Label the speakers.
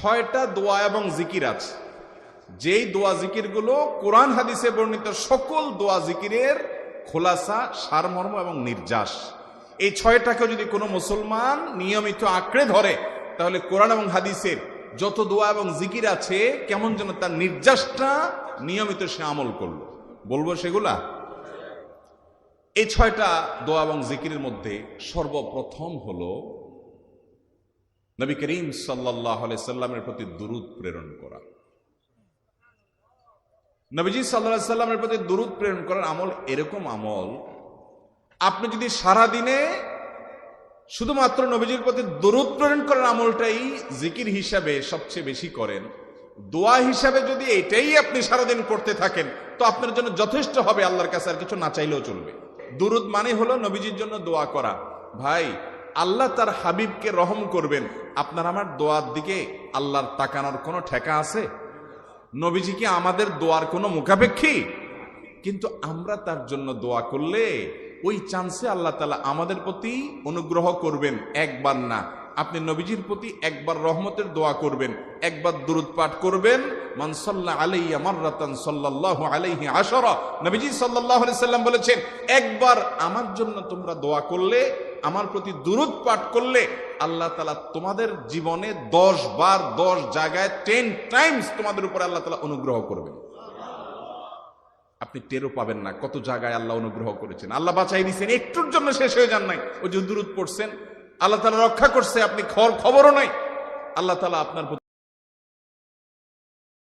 Speaker 1: 6টা দোয়া এবং জিকির আছে, যেই দোয়া জিকিরগুলো কোরআন হাদিসে বর্ণিত সকল দোয়া জিকিরের খোলাসা, সারমর্ম এবং নির্যাস। এই 6টাকে যদি কোনো মুসলমান নিয়মিত আঁকড়ে ধরে, তাহলে কোরআন এবং হাদিসের যত দোয়া এবং জিকির আছে কেমন যেন তার নির্যাসটা নিয়মিত সে আমল করলো। বলবো সেগুলা। এই 6টা দোয়া এবং জিকিরের মধ্যে সর্বপ্রথম হলো নবী করিম সাল্লাল্লাহু আলাইহি সাল্লামের প্রতি দুরূদ প্রেরণ করা। নবীজি সাল্লাল্লাহু আলাইহি সাল্লামের প্রতি দুরূদ প্রেরণ করার আমল এরকম আমল, আপনি যদি সারা দিনে শুধুমাত্র নবীজির প্রতি দুরূদ প্রেরণ করার আমলটাই জিকির হিসাবে সবচেয়ে বেশি করেন, দোয়া হিসাবে যদি এটাই আপনি সারাদিন করতে থাকেন, তো আপনার জন্য যথেষ্ট হবে, আল্লাহর কাছে আর কিছু না চাইলেও চলবে। দুরূদ মানে হলো নবীজির জন্য দোয়া করা। ভাই, আল্লাহ তার হাবিবকে রহম করবেন, আপনার আমার দোয়ার দিকে আল্লাহর তাকানোর কোনো ঠেকা আছে? নবীজি কি আমাদের দোয়ার কোনো মুখাপেক্ষী? কিন্তু আমরা তার জন্য দোয়া করলে ওই চান্সে আল্লাহ তাআলা আমাদের প্রতি অনুগ্রহ করবেন। একবার না, আপনি নবীজির প্রতি একবার রহমতের দোয়া করবেন, একবার দুরূদ পাঠ করবেন। মান সাল্লা আলাইয়া মাররাতান সাল্লাল্লাহু আলাইহি আশরা, নবীজি সাল্লাল্লাহু আলাইহি সাল্লাম বলেছেন, একবার আমার জন্য তোমরা দোয়া করলে, আমার প্রতি দুরূদ পাঠ করলে, আল্লাহ তাআলা তোমাদের জীবনে 10 বার 10 জায়গায় 10 টাইমস তোমাদের উপরে আল্লাহ তাআলা অনুগ্রহ করবেন। আপনি টেরও পাবেন না কত জায়গায় আল্লাহ অনুগ্রহ করেছেন, আল্লাহ বাঁচাই দিয়েছেন, একটুর জন্য শেষ হয়ে যান নাই। ওই যে দুরূদ পড়ছেন, আল্লাহ তাআলা রক্ষা করছে, আপনি খবরও নাই, আল্লাহ তাআলা আপনার